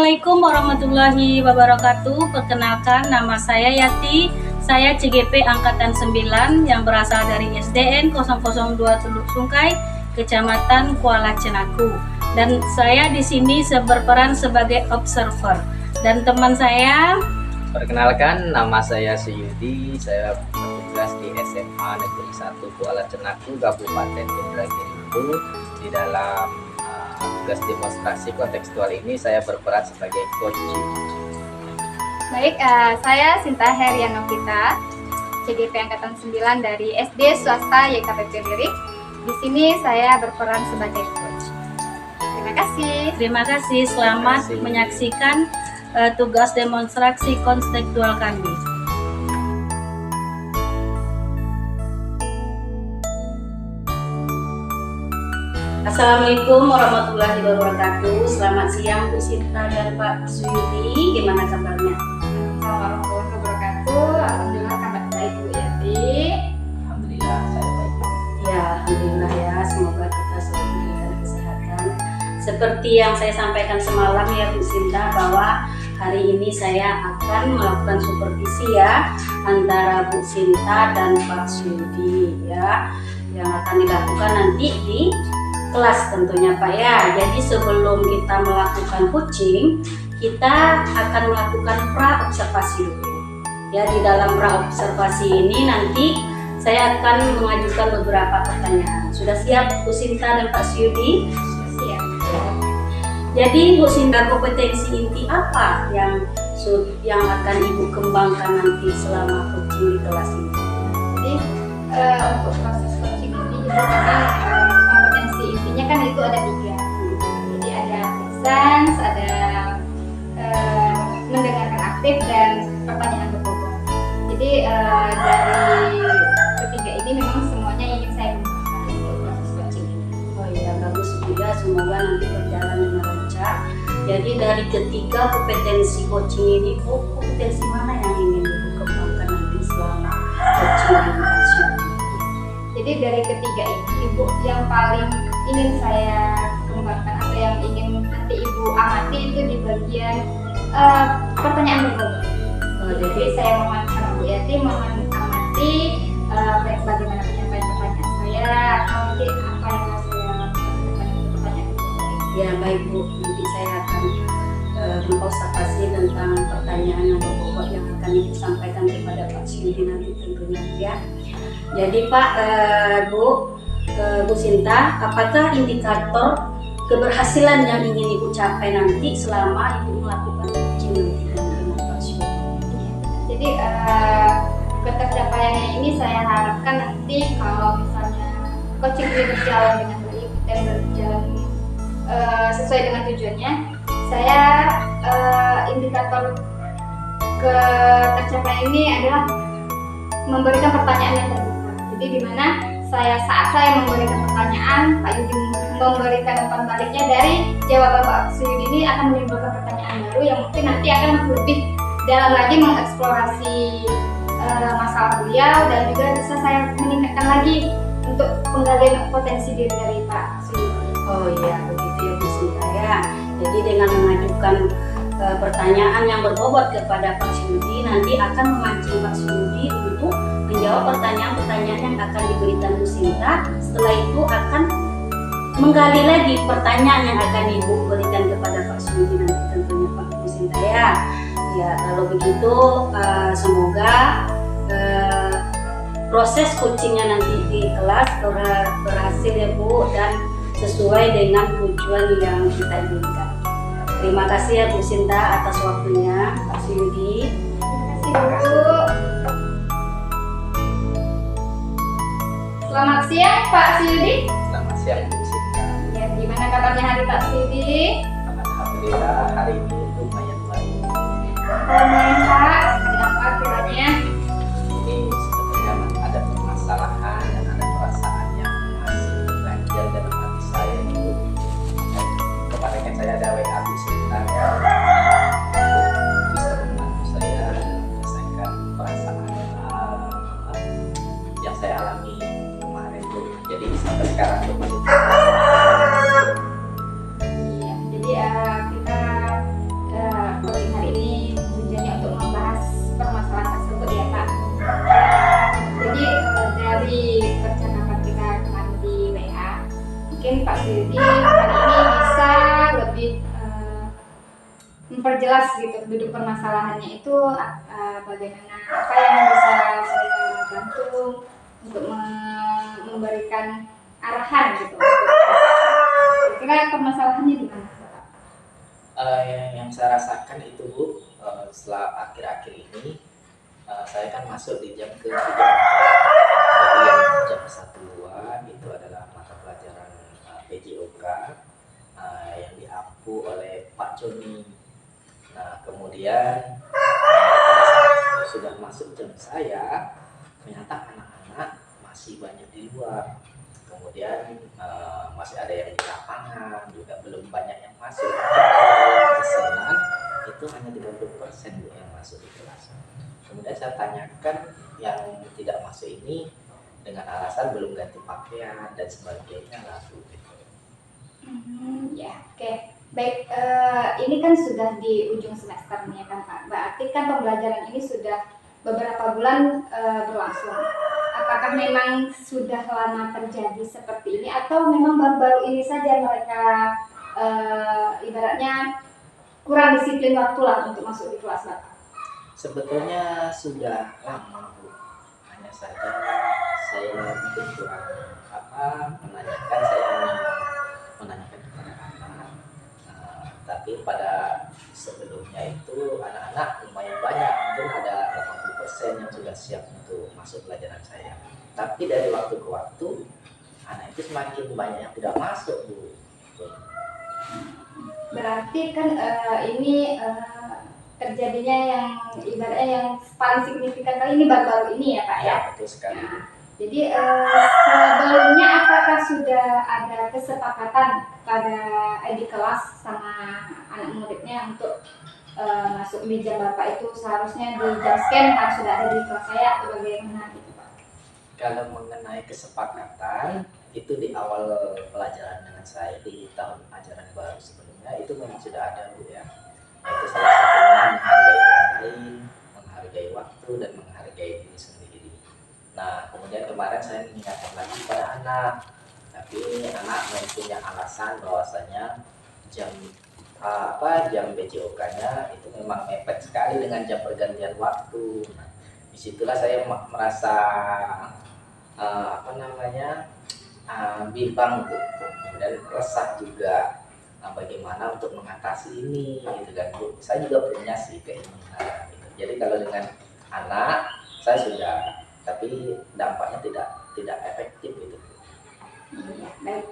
Assalamualaikum warahmatullahi wabarakatuh. Perkenalkan, nama saya Yati. Saya CGP Angkatan 9 yang berasal dari SDN 002 Teluk Sungkai, Kecamatan Kuala Cenaku. Dan saya di sini berperan sebagai observer. Dan teman saya, perkenalkan, nama saya Suyudi. Saya bertugas di SMA Negeri 1 Kuala Cenaku, Kabupaten Indragiri. Di dalam tugas demonstrasi kontekstual ini saya berperan sebagai coach. Baik, saya Sinta Herianovita, CGP Angkatan 9 dari SD Swasta YKPP Lirik. Di sini saya berperan sebagai coach. Terima kasih. Terima kasih. Selamat menyaksikan tugas demonstrasi kontekstual kami. Assalamualaikum warahmatullahi wabarakatuh. Selamat siang Bu Sinta dan Pak Suyudi. Gimana kabarnya? Assalamualaikum warahmatullahi wabarakatuh. Alhamdulillah kabar baik Bu Yati. Alhamdulillah saya baik. Ya, alhamdulillah ya. Semoga kita selalu diberikan kesehatan. Seperti yang saya sampaikan semalam ya Bu Sinta, bahwa hari ini saya akan melakukan supervisi ya antara Bu Sinta dan Pak Suyudi ya, yang akan dilakukan nanti di kelas tentunya Pak ya. Jadi sebelum kita melakukan coaching, kita akan melakukan pra-observasi dulu. Ya, di dalam pra-observasi ini nanti saya akan mengajukan beberapa pertanyaan. Sudah siap Bu Sinta dan Pak Suyudi? Siap. Jadi Bu Sinta, kompetensi inti apa yang akan Ibu kembangkan nanti selama coaching di kelas ini? Jadi untuk proses coaching ini juga kompetensi intinya kan itu ada 3. Jadi ada presence, ada mendengarkan aktif, dan pertanyaan berbobot. Jadi dari ketiga ini memang semuanya ingin saya kembangkan untuk proses coaching ini. Oh iya, bagus juga. Semoga nanti berjalan dengan lancar. Jadi dari ketiga kompetensi coaching ini, kompetensi mana yang ingin Ibu kembangkan nanti selama coaching di kelas ini? Jadi dari ketiga ini, Ibu, yang paling ingin saya kembangkan atau yang ingin nanti Ibu amati itu di bagian pertanyaan berbobot. Jadi saya mohon sama Bu Yati, mohon amati bagaimana penyampaian pertanyaan saya, atau nanti apa yang harus saya lakukan untuk pertanyaan berbobot. Ya baik Bu, nanti saya akan mengobservasi tentang pertanyaan yang berbobot yang akan Ibu sampaikan kepada Pak Suyudi nanti tentunya ya. Jadi Pak, Bu Sinta, apakah indikator keberhasilan yang ingin Ibu capai nanti selama Ibu melakukan coaching nanti dengan Pak Suyudi? Jadi ketercapaiannya ini saya harapkan nanti kalau misalnya coaching ini berjalan dengan baik dan berjalan sesuai dengan tujuannya, saya indikator ketercapaian ini adalah memberikan pertanyaan yang terbuka. Jadi di mana saat saya memberikan pertanyaan, Pak Yudi memberikan umpan baliknya, dari jawaban Pak Suyudi ini akan menimbulkan pertanyaan baru yang mungkin nanti akan lebih dalam lagi mengeksplorasi masalah beliau, dan juga bisa saya meningkatkan lagi untuk penggalian potensi diri dari Pak Suyudi. Oh iya, begitu ya Bu Sinta ya. Jadi dengan mengajukan pertanyaan yang berbobot kepada Pak Suyudi, nanti akan memancing Pak Suyudi untuk menjawab pertanyaan-pertanyaan yang akan diberikan Bu Sinta. Setelah itu akan menggali lagi pertanyaan yang akan Ibu berikan kepada Pak Suyudi nanti tentunya Pak Bu Sinta ya. Ya, kalau begitu semoga proses coachingnya nanti di kelas berhasil ya Bu, dan sesuai dengan tujuan yang kita inginkan. Terima kasih ya Bu Sinta atas waktunya, Pak Suyudi. Terima kasih Bu. Selamat siang Pak Suyudi. Selamat siang Bu Sinta. Ya, gimana kabarnya hari Pak Suyudi? Alhamdulillah hari ini lumayan baik. Pak, ada apa kiranya? Ini sebenarnya ada permasalahan dan ada perasaan yang masih terganjal dalam hati saya itu. Kemarin kan saya ada WA Bu Sinta ya, bisa membantu saya menyelesaikan perasaan yang saya alami kemarin tuh. Jadi sampai sekarang tuh masih Iya, jadi kita memperjelas gitu duduk permasalahannya itu bagaimana, apa yang bisa saya bantu untuk memberikan arahan gitu. Kira permasalahannya di mana? Yang saya rasakan itu Bu, setelah akhir-akhir ini saya kan masuk di jam ke-3. Jadi yang jam 1-2 itu adalah mata pelajaran PJOK yang diampu oleh Pak Joni. Nah kemudian pada saat sudah masuk jam saya, ternyata anak-anak masih banyak di luar. Kemudian masih ada yang di lapangan juga belum banyak yang masuk. Kalau pesanan itu hanya 30% Bu yang masuk di kelas. Kemudian saya tanyakan yang tidak masuk ini dengan alasan belum ganti pakaian dan sebagainya lah Bu. Ya, oke. Baik, ini kan sudah di ujung semester nih kan Pak. Berarti kan pembelajaran ini sudah beberapa bulan berlangsung. Apakah memang sudah lama terjadi seperti ini atau memang baru-baru ini saja mereka ibaratnya kurang disiplin waktu lah untuk masuk di kelas Bapak? Sebetulnya sudah lama Bu. Hanya saja saya mungkin kurang menanyakan, saya hanya menanyakan kepada anak. Tapi pada sebelumnya itu anak-anak lumayan banyak, mungkin ada 80% yang sudah siap untuk masuk pelajaran saya. Tapi dari waktu ke waktu anak itu semakin banyak yang tidak masuk Bu. Berarti kan ini terjadinya yang ibaratnya yang paling signifikan kali ini baru-baru ini ya Pak ya? Ya betul sekali. Nah, jadi sebelumnya apakah sudah ada kesepakatan pada di kelas sama anak muridnya untuk masuk di jam Bapak itu seharusnya di jam sekian harus sudah ada di kelas saya atau bagaimana gitu Pak? Kalau mengenai kesepakatan itu di awal pelajaran dengan saya di tahun ajaran baru sebelumnya itu memang sudah ada Bu ya. Itu salah satunya menghargai orang lain, menghargai waktu dan menghargai diri sendiri. Nah kemudian kemarin saya mengingatkan lagi pada anak, tapi anak mempunyai alasan bahwasanya jam jam PJOK-nya itu memang mepet sekali dengan jam pergantian waktu. Nah, disitulah saya merasa bimbang Bu. Kemudian resah juga bagaimana untuk mengatasi ini gitu kan Bu. Saya juga punya sih keinginan gitu. Jadi kalau dengan anak saya sudah, tapi dampaknya tidak efektif gitu. Ya, baik.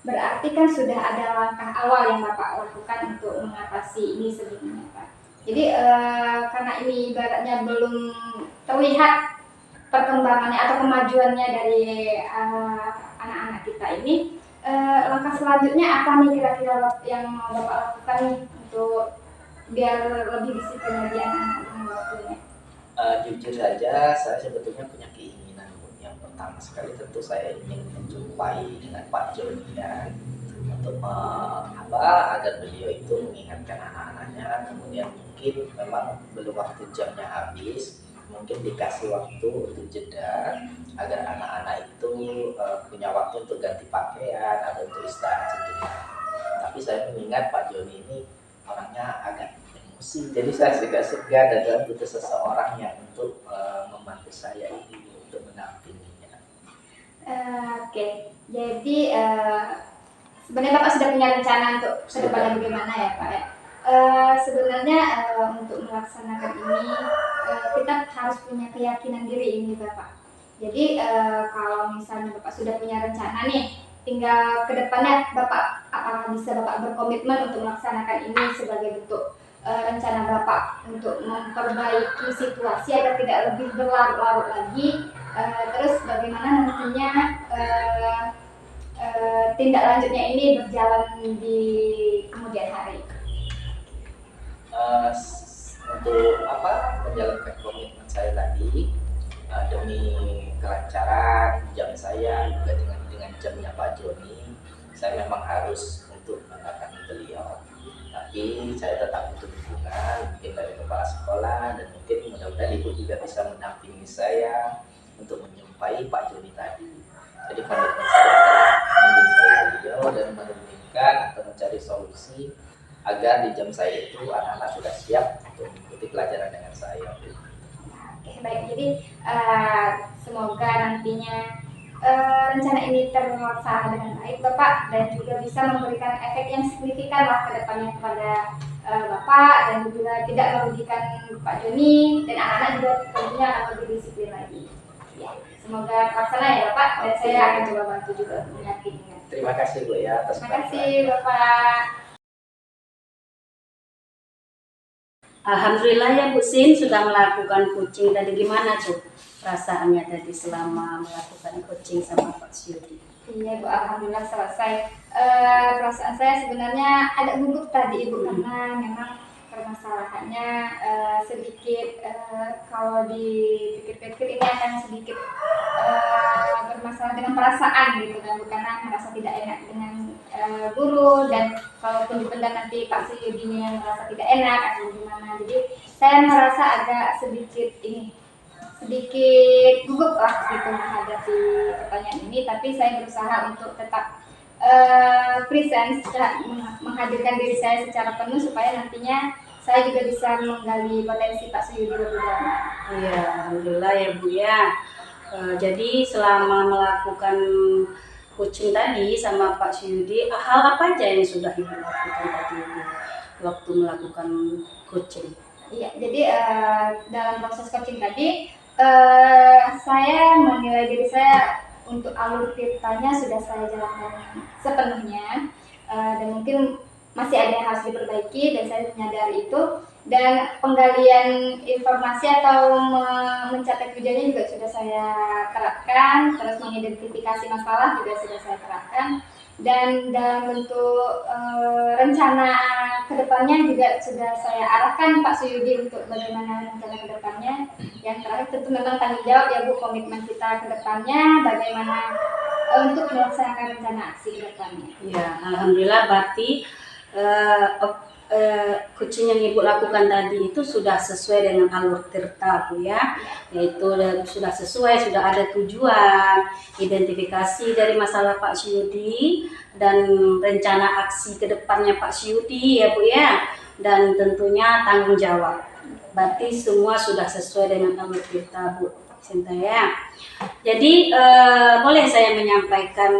Berarti kan sudah ada langkah awal yang Bapak lakukan untuk mengatasi ini sebelumnya Pak. Jadi karena ini ibaratnya belum terlihat perkembangannya atau kemajuannya dari anak-anak kita ini, langkah selanjutnya apa nih kira-kira yang mau Bapak lakukan nih untuk biar lebih disiplin lagi anak-anak dengan waktunya? Jujur saja saya sebetulnya punya keinginan Bu. Yang pertama sekali tentu saya ingin menjumpai dengan Pak Jonian untuk agar beliau itu mengingatkan anak-anaknya. Kemudian mungkin memang belum waktu jamnya habis, mungkin dikasih waktu untuk jeda agar anak-anak itu punya waktu untuk ganti pakaian atau untuk istirahat sejenak. Tapi saya mengingat Pak Joni ini orangnya agak emosi, jadi saya juga segan dan butuh seseorang yang untuk membantu saya ini untuk mendampinginya. Oke, jadi sebenarnya Bapak sudah punya rencana untuk kedepannya bagaimana ya Pak ya? Sebenarnya untuk melaksanakan ini kita harus punya keyakinan diri ini Bapak. Jadi kalau misalnya Bapak sudah punya rencana nih, tinggal kedepannya Bapak apakah bisa Bapak berkomitmen untuk melaksanakan ini sebagai bentuk rencana Bapak untuk memperbaiki situasi agar tidak lebih berlarut-larut lagi. Terus bagaimana nantinya tindak lanjutnya ini berjalan di kemudian hari? Untuk menjalankan komitmen saya tadi demi kelancaran jam saya juga dengan jamnya Pak Joni, saya memang harus untuk mendatangi beliau. Tapi saya tetap butuh dukungan mungkin dari kepala sekolah dan mungkin mudah-mudahan Ibu juga bisa mendampingi saya untuk menjumpai Pak Joni tadi. Jadi komitmen saya adalah menjumpai beliau dan menurunkan atau mencari solusi agar di jam saya itu anak-anak sudah siap untuk mengikuti pelajaran dengan saya. Oke, baik. Jadi semoga nantinya rencana ini terlaksana dengan baik, Bapak, dan juga bisa memberikan efek yang signifikan lah ke depannya kepada Bapak, dan juga tidak merugikan Pak Joni dan anak-anak juga tentunya akan lebih disiplin lagi. Ya, semoga terlaksana ya Bapak, dan saya akan coba bantu juga meyakinkan. Terima kasih Bu ya atas Terima kasih Bapak. Alhamdulillah ya Bu Sin sudah melakukan coaching tadi. Gimana tuh perasaannya tadi selama melakukan coaching sama Pak Syudi? Iya Bu, alhamdulillah selesai. Perasaan saya sebenarnya agak gugup tadi Ibu, karena memang permasalahannya sedikit kalau dipikir-pikir ini akan sedikit bermasalah dengan perasaan gitu kan, karena merasa tidak enak dengan guru, dan kalaupun dipendam nanti Pak Syudinya merasa tidak enak atau gimana. Jadi saya merasa agak sedikit gugup lah gitu menghadapi pertanyaan ini, tapi saya berusaha untuk tetap present, menghadirkan diri saya secara penuh supaya nantinya saya juga bisa menggali potensi Pak Syudi lebih dalam. Iya, alhamdulillah ya Bu ya. Jadi selama melakukan coaching tadi sama Pak Syudi, hal apa aja yang sudah Ibu lakukan tadi Ibu waktu melakukan coaching? Iya, jadi dalam proses coaching tadi saya menilai diri saya untuk alur ceritanya sudah saya jalankan sepenuhnya, dan mungkin masih ada yang harus diperbaiki dan saya menyadari itu, dan penggalian informasi atau mencatat tujuannya juga sudah saya terapkan, terus mengidentifikasi masalah juga sudah saya terapkan, dan dalam bentuk rencana kedepannya juga sudah saya arahkan Pak Syudi untuk bagaimana rencana kedepannya. Yang terakhir tentu memang tanggung jawab ya Bu, komitmen kita kedepannya bagaimana untuk melaksanakan rencana aksi kedepannya. Ya, alhamdulillah berarti coaching yang Ibu lakukan tadi itu sudah sesuai dengan alur tirta Bu ya, yaitu sudah sesuai, sudah ada tujuan, identifikasi dari masalah Pak Syudi, dan rencana aksi ke depannya Pak Syudi ya Bu ya, dan tentunya tanggung jawab. Berarti semua sudah sesuai dengan alur tirta Bu Sinta ya. Jadi boleh saya menyampaikan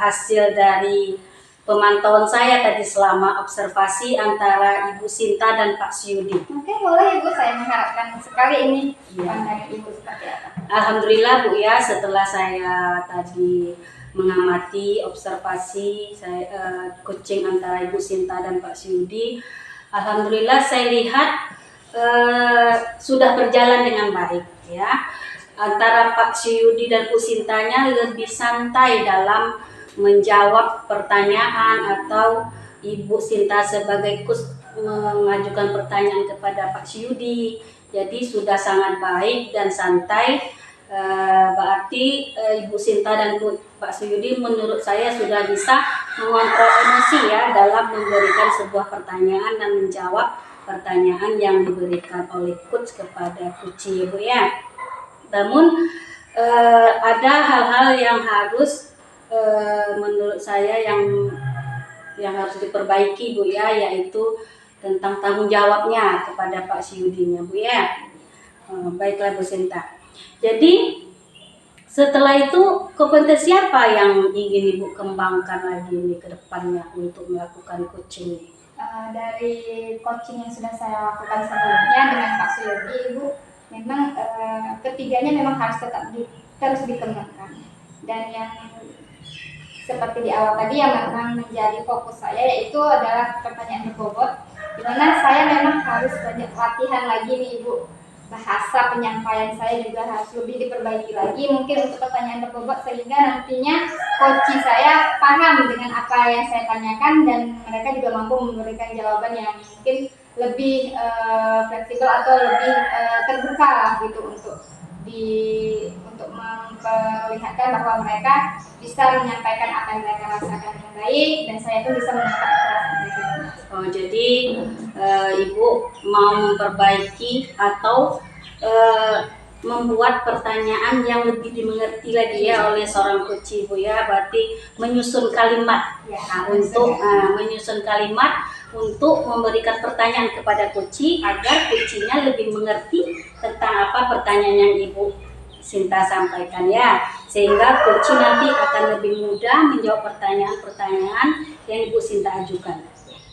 hasil dari pemantauan saya tadi selama observasi antara Ibu Sinta dan Pak Syudi. Oke, boleh Ibu, saya mengharapkan sekali ini Ya. pandangan Ibu seperti apa. Alhamdulillah Bu ya, setelah saya tadi mengamati observasi saya coaching antara Ibu Sinta dan Pak Syudi, alhamdulillah saya lihat sudah berjalan dengan baik ya. Antara Pak Syudi dan Bu Sintanya lebih santai dalam menjawab pertanyaan, atau Ibu Sinta sebagai coach mengajukan pertanyaan kepada Pak Syudi. Jadi sudah sangat baik dan santai. Berarti Ibu Sinta dan Pak Syudi menurut saya sudah bisa mengontrol emosi ya dalam memberikan sebuah pertanyaan dan menjawab pertanyaan yang diberikan oleh coach kepada coach ya Bu ya. Namun ada hal-hal yang harus menurut saya yang harus diperbaiki Bu ya, yaitu tentang tanggung jawabnya kepada Pak Syudinya Bu ya. Baiklah Bu Sinta. Jadi setelah itu kompetensi apa yang ingin Ibu kembangkan lagi nih ke depannya untuk melakukan coaching ini? Dari coaching yang sudah saya lakukan sebelumnya dengan Pak Syudi, Ibu, memang ketiganya memang harus tetap terus dikembangkan. Dan yang seperti di awal tadi yang memang menjadi fokus saya yaitu adalah pertanyaan berbobot, di mana saya memang harus banyak latihan lagi nih Ibu. Bahasa penyampaian saya juga harus lebih diperbaiki lagi mungkin untuk pertanyaan berbobot, sehingga nantinya coach saya paham dengan apa yang saya tanyakan dan mereka juga mampu memberikan jawaban yang mungkin lebih fleksibel atau lebih terbuka lah gitu untuk memperlihatkan bahwa mereka bisa menyampaikan apa yang mereka rasakan dengan baik dan saya pun bisa menangkap perasaan mereka. Oh, jadi Ibu mau memperbaiki atau membuat pertanyaan yang lebih dimengerti lagi ya oleh seorang coach Bu ya, berarti menyusun kalimat Ya, untuk menyusun kalimat untuk memberikan pertanyaan kepada coach agar coachnya lebih mengerti tentang apa pertanyaan yang Ibu Sinta sampaikan ya, sehingga coach nanti akan lebih mudah menjawab pertanyaan-pertanyaan yang Ibu Sinta ajukan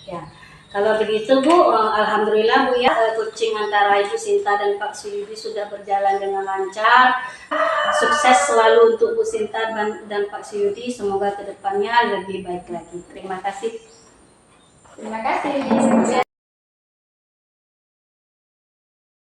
ya. Kalau begitu Bu, alhamdulillah Bu ya, coaching antara Ibu Sinta dan Pak Suyudi sudah berjalan dengan lancar. Sukses selalu untuk Bu Sinta dan Pak Suyudi, semoga kedepannya lebih baik lagi. Terima kasih. Terima kasih.